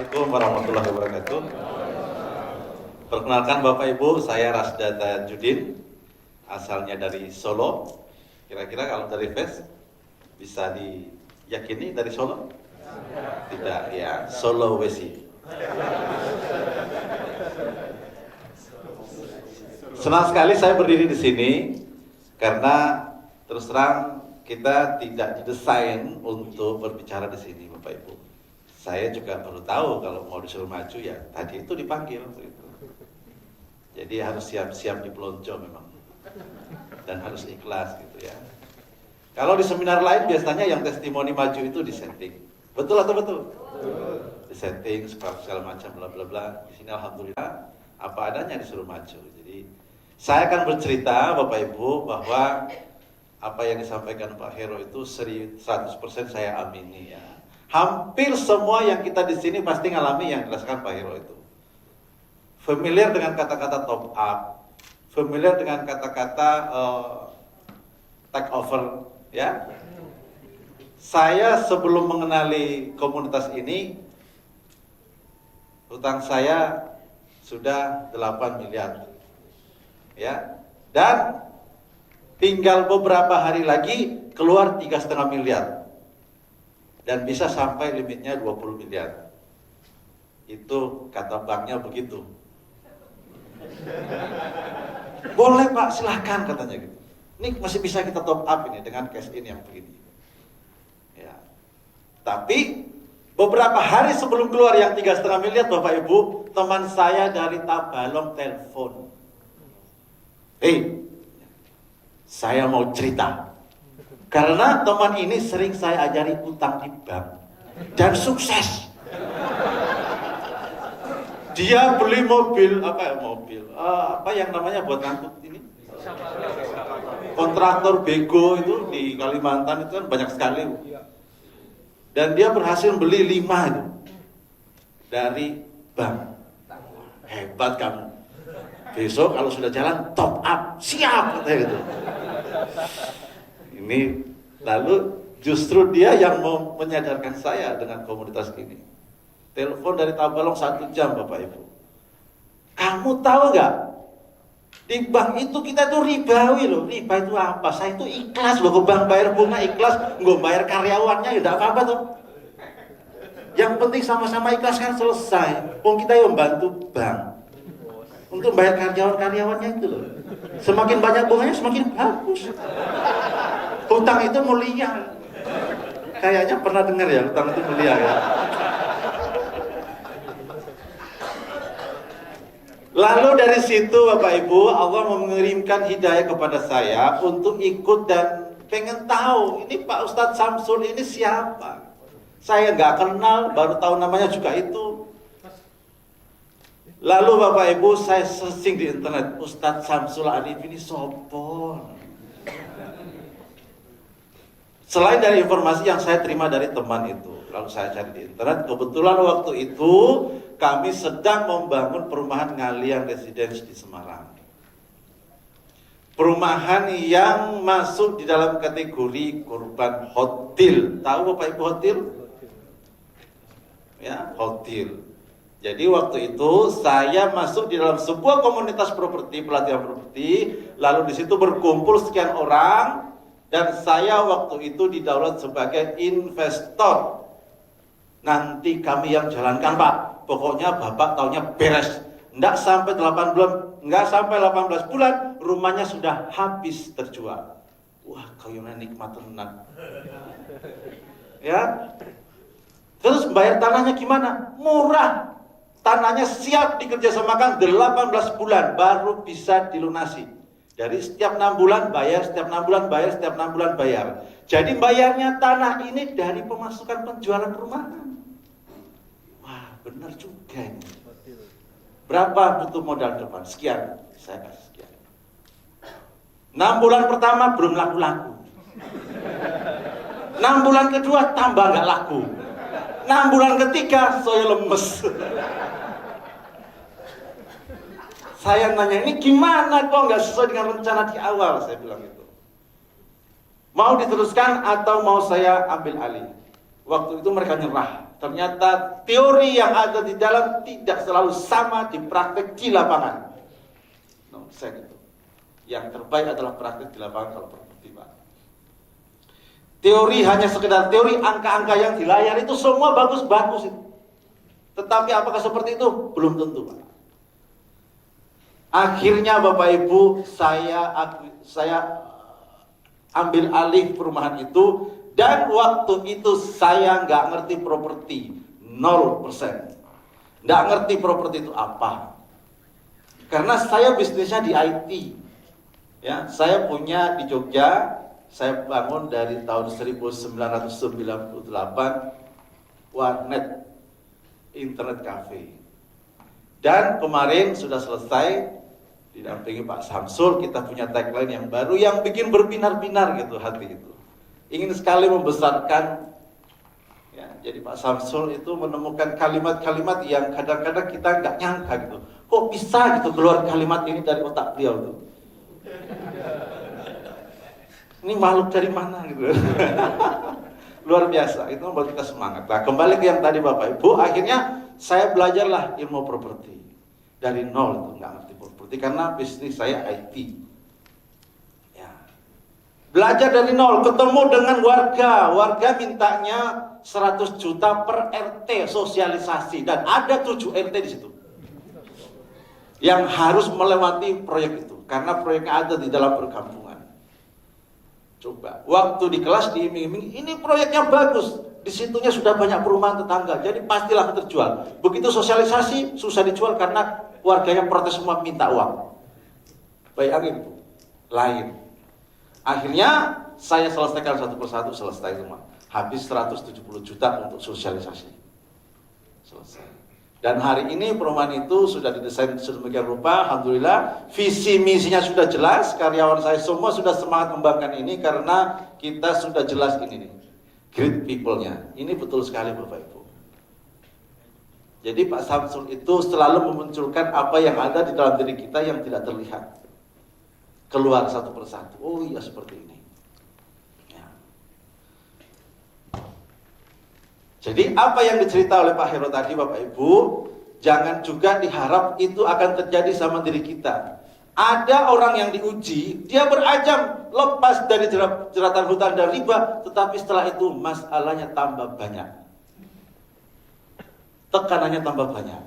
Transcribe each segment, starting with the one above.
Assalamualaikum warahmatullahi wabarakatuh. Perkenalkan Bapak Ibu, saya Rasda Tajudin, asalnya dari Solo. Kira-kira kalau dari Face bisa diyakini dari Solo? Tidak, ya, Sulawesi. Senang sekali saya berdiri di sini karena terus terang kita tidak didesain untuk berbicara di sini, Bapak Ibu. Saya juga baru tahu kalau mau disuruh maju ya tadi itu dipanggil gitu. Jadi harus siap-siap dipelonco memang dan harus ikhlas gitu ya. Kalau di seminar lain biasanya yang testimoni maju itu disetting, betul atau betul? Disetting segala macam bla bla bla. Di sini alhamdulillah apa adanya disuruh maju. Jadi saya akan bercerita Bapak Ibu bahwa apa yang disampaikan Pak Hero itu 100% saya amini ya. Hampir semua yang kita di sini pasti ngalami yang dirasakan Pak Hero itu. Familiar dengan kata-kata top up, familiar dengan kata-kata take over, ya. Saya sebelum mengenali komunitas ini, hutang saya sudah 8 miliar, ya. Dan tinggal beberapa hari lagi keluar 3,5 miliar. Dan bisa sampai limitnya 20 miliar. Itu kata banknya begitu. Boleh Pak, silahkan katanya gitu. Ini masih bisa kita top up ini dengan cash in yang begini. Ya. Tapi beberapa hari sebelum keluar yang 3,5 miliar Bapak Ibu, teman saya dari Tabalong telepon. Saya mau cerita. Karena teman ini sering saya ajari utang di bank dan sukses. Dia beli mobil, apa yang namanya buat ngangkut ini? Kontraktor bego itu di Kalimantan itu kan banyak sekali. Dan dia berhasil beli 5 itu dari bank. Hebat kamu. Besok kalau sudah jalan top up, siap katanya gitu. Ini lalu justru dia yang mau menyadarkan saya dengan komunitas ini. Telepon dari Tabalong 1 jam Bapak Ibu. Kamu tahu nggak? Di bank itu kita tuh ribawi loh. Riba itu apa? Saya itu ikhlas loh ke bank bayar bunga ikhlas, nggak bayar karyawannya ya tidak apa-apa tuh. Yang penting sama-sama ikhlas kan selesai. Wong kita yang membantu bank untuk bayar karyawan-karyawannya itu loh. Semakin banyak bunganya semakin bagus. Hutang itu mulia. Kayaknya pernah dengar ya, hutang itu mulia ya. Lalu dari situ Bapak Ibu, Allah mengirimkan hidayah kepada saya untuk ikut dan pengen tahu ini Pak Ustadz Samsul ini siapa. Saya nggak kenal, baru tahu namanya juga itu. Lalu Bapak Ibu saya searching di internet, Ustadz Samsul Arif ini sopon. Selain dari informasi yang saya terima dari teman itu, lalu saya cari di internet, kebetulan waktu itu kami sedang membangun perumahan Ngalian Residence di Semarang. Perumahan yang masuk di dalam kategori korban hotel. Tahu Bapak Ibu hotel? Ya, hotel. Jadi waktu itu saya masuk di dalam sebuah komunitas properti, pelatihan properti, lalu di situ berkumpul sekian orang. Dan saya waktu itu didaulat sebagai investor. Nanti kami yang jalankan Pak. Pokoknya Bapak taunya beres. Enggak sampai 8 bulan, enggak sampai 18 bulan, rumahnya sudah habis terjual. Wah, kayaknya nikmat tenang. Ya. Terus bayar tanahnya gimana? Murah. Tanahnya siap dikerjasamakan 18 bulan baru bisa dilunasi. Dari setiap 6 bulan bayar, setiap 6 bulan bayar, setiap 6 bulan bayar. Jadi bayarnya tanah ini dari pemasukan penjualan perumahan. Wah, benar juga ini. Berapa butuh modal depan? Sekian, saya kasih sekian. 6 bulan pertama belum laku-laku. 6 bulan kedua tambah nggak laku. 6 bulan ketiga saya lemes. Saya nanya, ini gimana kok nggak sesuai dengan rencana di awal? Saya bilang itu. Mau diteruskan atau mau saya ambil alih? Waktu itu mereka nyerah. Ternyata teori yang ada di dalam tidak selalu sama di praktek di lapangan. Nonsen itu. Yang terbaik adalah praktek di lapangan kalau properti, Pak. Teori hanya sekedar teori, angka-angka yang di layar itu semua bagus-bagus itu. Tetapi apakah seperti itu? Belum tentu, Pak. Akhirnya Bapak Ibu, saya ambil alih perumahan itu. Dan waktu itu saya nggak ngerti properti, 0%. Nggak ngerti properti itu apa. Karena saya bisnisnya di IT. Ya, saya punya di Jogja, saya bangun dari tahun 1998 warnet internet cafe. Dan kemarin sudah selesai, didampingi Pak Samsul, kita punya tagline yang baru yang bikin berbinar-binar gitu hati itu. Ingin sekali membesarkan, ya, jadi Pak Samsul itu menemukan kalimat-kalimat yang kadang-kadang kita nggak nyangka gitu. Kok bisa gitu keluar kalimat ini dari otak beliau tuh? Ini makhluk dari mana gitu? Luar biasa, itu membuat kita semangat. Nah, kembali ke yang tadi Bapak Ibu, akhirnya saya belajarlah ilmu properti dari nol itu, nggak ngerti properti karena bisnis saya IT. Belajar dari nol, ketemu dengan warga mintanya 100 juta per RT sosialisasi dan ada 7 RT di situ yang harus melewati proyek itu karena proyeknya ada di dalam perkampungan. Coba, waktu di kelas diiming-iming, ini proyeknya bagus, di situnya sudah banyak perumahan tetangga, jadi pastilah terjual. Begitu sosialisasi susah dijual karena warganya protes semua minta uang. Bayangin Bu, lain. Akhirnya saya selesaikan satu persatu, selesai semua. Habis 170 juta untuk sosialisasi. Selesai. Dan hari ini perumahan itu sudah didesain sedemikian rupa, alhamdulillah. Visi misinya sudah jelas, karyawan saya semua sudah semangat membanggakan ini karena kita sudah jelas ini nih. Great people-nya. Ini betul sekali Bapak Ibu. Jadi Pak Samsul itu selalu memunculkan apa yang ada di dalam diri kita yang tidak terlihat. Keluar satu persatu. Oh iya seperti ini. Ya. Jadi apa yang dicerita oleh Pak Hero tadi Bapak Ibu, jangan juga diharap itu akan terjadi sama diri kita. Ada orang yang diuji, dia berajam lepas dari jeratan hutang dan riba, tetapi setelah itu masalahnya tambah banyak. Tekanannya tambah banyak.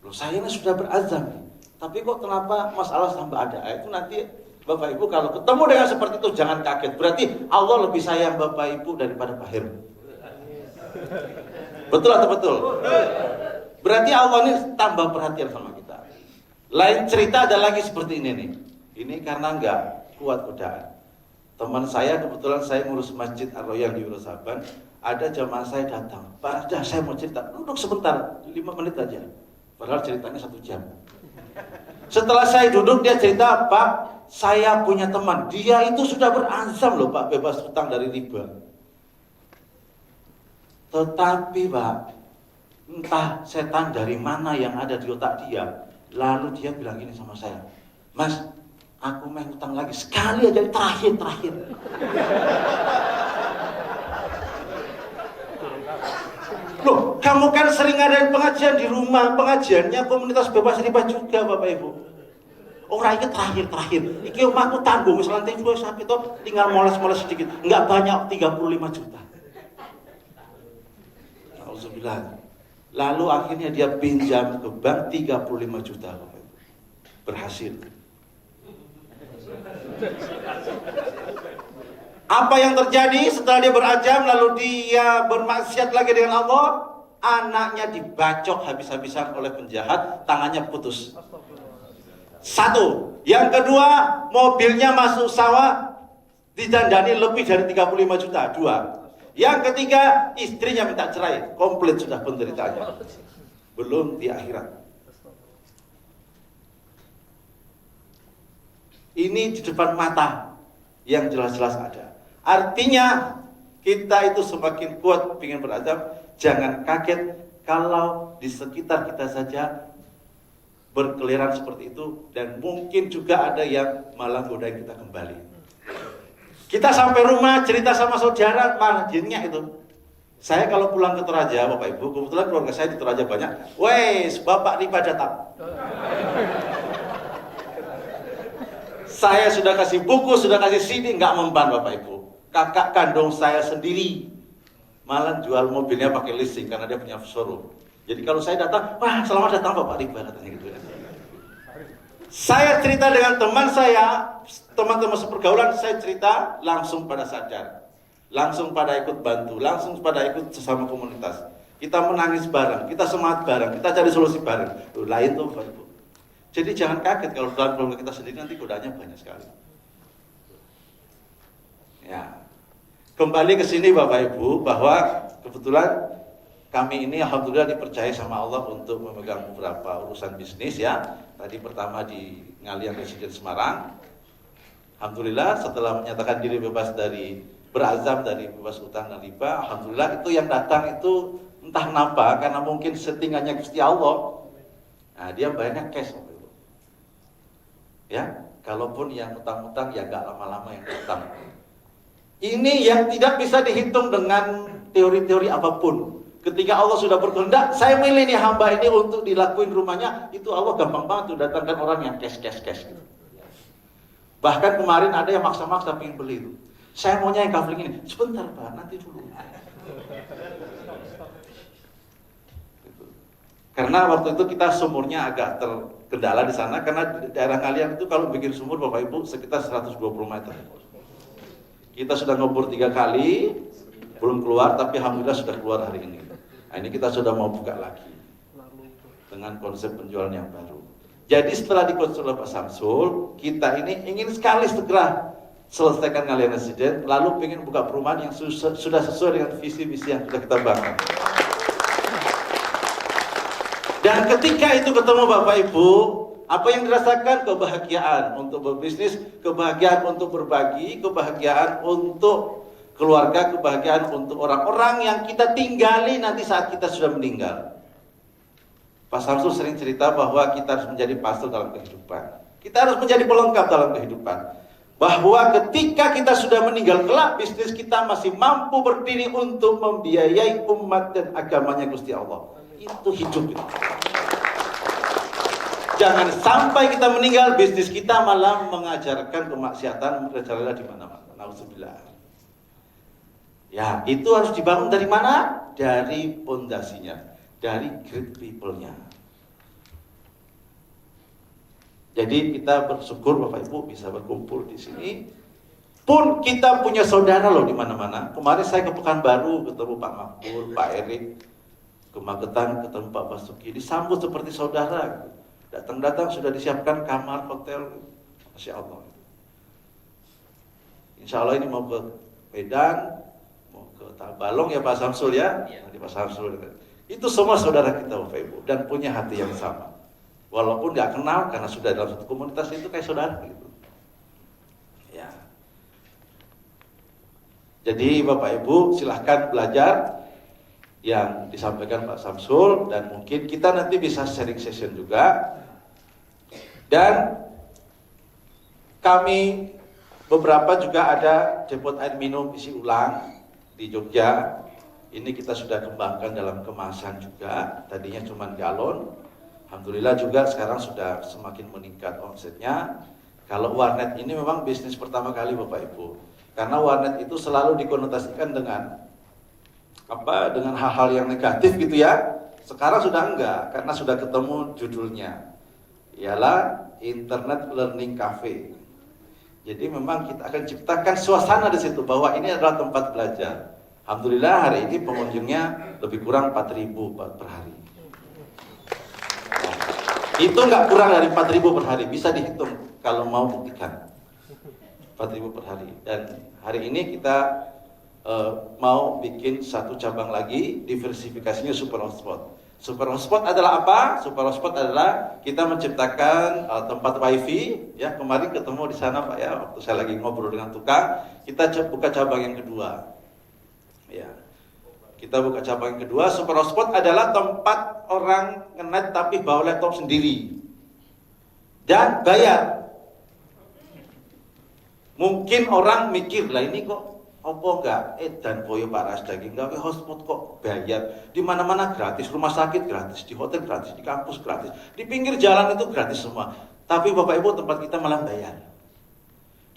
Loh saya ini sudah berazam nih. Tapi kok kenapa masalah tambah ada? Itu nanti Bapak Ibu kalau ketemu dengan seperti itu jangan kaget. Berarti Allah lebih sayang Bapak Ibu daripada Pak Heru. Betul atau betul? Berarti Allah ini tambah perhatian sama kita. Lain cerita ada lagi seperti ini nih. Ini karena nggak kuat godaan. Teman saya kebetulan saya ngurus Masjid Ar-Royal di Wonosaban. Ada jamaah saya datang. Pak, saya mau cerita. Duduk sebentar, 5 menit aja. Padahal ceritanya 1 jam. Setelah saya duduk dia cerita, Pak, saya punya teman, dia itu sudah berazam loh Pak, bebas hutang dari riba. Tetapi Pak, entah setan dari mana yang ada di otak dia, lalu dia bilang gini sama saya, Mas, aku main hutang lagi sekali aja, terakhir. Loh, kamu kan sering ngadain pengajian di rumah, pengajiannya komunitas bebas riba juga Bapak Ibu. Orang ini terakhir. Iki omahku tanggung, wis lantai 2 sampai itu tinggal moles-moles sedikit. Enggak banyak, 35 juta. Alhamdulillah. Lalu akhirnya dia pinjam ke bank 35 juta Bapak Ibu. Berhasil. Apa yang terjadi setelah dia berajam lalu dia bermaksiat lagi dengan Allah? Anaknya dibacok habis-habisan oleh penjahat, tangannya putus. 1. Yang kedua, mobilnya masuk sawah didandani lebih dari 35 juta. 2. Yang ketiga, istrinya minta cerai, komplit sudah penderitaannya. Belum di akhirat. Ini di depan mata yang jelas-jelas ada. Artinya kita itu semakin kuat ingin berazam, jangan kaget kalau di sekitar kita saja berkeliaran seperti itu dan mungkin juga ada yang malah godain kita kembali. Kita sampai rumah cerita sama saudara malah jinnya itu Saya kalau pulang ke Toraja, Bapak Ibu, kebetulan keluarga saya di Toraja banyak. Wes, Bapak Riba datang. Saya sudah kasih buku, sudah kasih CD, nggak mempan Bapak Ibu. Kakak kandung saya sendiri malah jual mobilnya pakai leasing karena dia punya showroom. Jadi kalau saya datang, wah selamat datang Bapak Riba, katanya gitu ya. Saya cerita dengan teman saya, teman-teman sepergaulan, saya cerita langsung pada sadar. Langsung pada ikut bantu, langsung pada ikut sesama komunitas. Kita menangis bareng, kita semangat bareng, kita cari solusi bareng. Lain tuh Bapak Ibu. Jadi jangan kaget kalau dalam keluarga kita sendiri nanti godaannya banyak sekali. Ya. Kembali ke sini Bapak Ibu, bahwa kebetulan kami ini alhamdulillah dipercaya sama Allah untuk memegang beberapa urusan bisnis ya. Tadi pertama di Ngalian Residen Semarang. Alhamdulillah setelah menyatakan diri bebas dari berazam dari bebas utang dan riba, alhamdulillah itu yang datang itu entah kenapa karena mungkin settingannya Gusti Allah. Nah, dia banyak cash. Ya, kalaupun yang utang-utang ya gak lama-lama yang utang. Ini yang tidak bisa dihitung dengan teori-teori apapun. Ketika Allah sudah berkehendak, saya milih nih hamba ini untuk dilakuin rumahnya, itu Allah gampang banget tuh datangkan orang yang cash gitu. Bahkan kemarin ada yang maksa-maksa pengen beli itu. Saya maunya yang kafling ini. Sebentar Pak, nanti dulu. Karena waktu itu kita sumurnya agak terkendala di sana karena di daerah kalian itu kalau bikin sumur Bapak Ibu sekitar 120 meter. Kita sudah ngubur 3 kali, belum keluar, tapi alhamdulillah sudah keluar hari ini. Nah, ini kita sudah mau buka lagi dengan konsep penjualan yang baru. Jadi setelah dikonsul Pak Samsul, kita ini ingin sekali segera selesaikan Ngalian Residen, lalu ingin buka perumahan yang sudah sesuai dengan visi-visi yang sudah kita bangun. Dan ketika itu ketemu Bapak Ibu, apa yang dirasakan? Kebahagiaan untuk berbisnis, kebahagiaan untuk berbagi, kebahagiaan untuk keluarga, kebahagiaan untuk orang-orang yang kita tinggali nanti saat kita sudah meninggal. Pak Samsul sering cerita bahwa kita harus menjadi pastor dalam kehidupan. Kita harus menjadi pelengkap dalam kehidupan. Bahwa ketika kita sudah meninggal kelak, bisnis kita masih mampu berdiri untuk membiayai umat dan agamanya Gusti Allah. Itu hidup itu. Jangan sampai kita meninggal, bisnis kita malah mengajarkan kemaksiatan, merajalela di mana-mana. Nauzubillah. Ya, itu harus dibangun dari mana? Dari pondasinya, dari great people-nya. Jadi kita bersyukur Bapak Ibu bisa berkumpul di sini. Pun kita punya saudara loh di mana-mana. Kemarin saya ke Pekanbaru ketemu Pak Makmur, Pak Erik, ke Magetan ketemu Pak Basuki, disambut seperti saudara. Datang-datang sudah disiapkan kamar hotel, Masya Allah. Insya Allah ini mau ke Medan, mau ke Tabalong ya Pak Samsul ya. Nanti Pak Samsul itu semua saudara kita Bapak Ibu dan punya hati yang sama. Walaupun nggak kenal karena sudah dalam satu komunitas itu kayak saudara gitu. Ya. Jadi Bapak Ibu silahkan belajar yang disampaikan Pak Samsul dan mungkin kita nanti bisa sharing session juga. Dan kami beberapa juga ada depot air minum isi ulang di Jogja. Ini kita sudah kembangkan dalam kemasan juga. Tadinya cuma galon. Alhamdulillah juga sekarang sudah semakin meningkat omsetnya. Kalau warnet ini memang bisnis pertama kali Bapak Ibu. Karena warnet itu selalu dikonotasikan dengan dengan hal-hal yang negatif gitu ya. Sekarang sudah enggak, karena sudah ketemu judulnya. Ialah Internet Learning Cafe. Jadi memang kita akan ciptakan suasana di situ bahwa ini adalah tempat belajar. Alhamdulillah hari ini pengunjungnya lebih kurang 4.000 per hari. Itu nggak kurang dari 4.000 per hari, bisa dihitung kalau mau buktikan 4.000 per hari. Dan hari ini kita mau bikin satu cabang lagi, diversifikasinya Super Hotspot. Super Hotspot adalah apa? Super Hotspot adalah kita menciptakan tempat wifi. Ya kemarin ketemu di sana Pak ya, waktu saya lagi ngobrol dengan tukang, kita buka cabang yang kedua. Ya. Kita buka cabang yang kedua. Super Hotspot adalah tempat orang nge-net tapi bawa laptop sendiri dan bayar. Mungkin orang mikir lah ini kok Opo enggak edan koyo paras daging gawe hotspot kok bayar. Di mana-mana gratis, rumah sakit gratis, di hotel gratis, di kampus gratis, di pinggir jalan itu gratis semua. Tapi Bapak Ibu tempat kita malah bayar.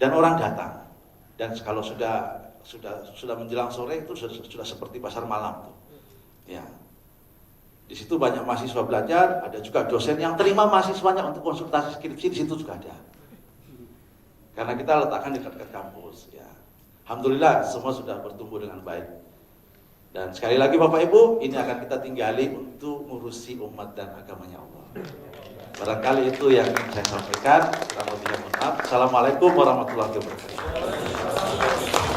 Dan orang datang. Dan kalau sudah menjelang sore itu sudah seperti pasar malam tuh. Ya. Di situ banyak mahasiswa belajar, ada juga dosen yang terima mahasiswanya untuk konsultasi skripsi, di situ juga ada. Karena kita letakkan di dekat kampus ya. Alhamdulillah semua sudah bertumbuh dengan baik. Dan sekali lagi Bapak Ibu, ini akan kita tinggali untuk ngurusi umat dan agamanya Allah. Barangkali itu yang ingin saya sampaikan. Kurang lebihnya mohon maaf. Assalamualaikum warahmatullahi wabarakatuh.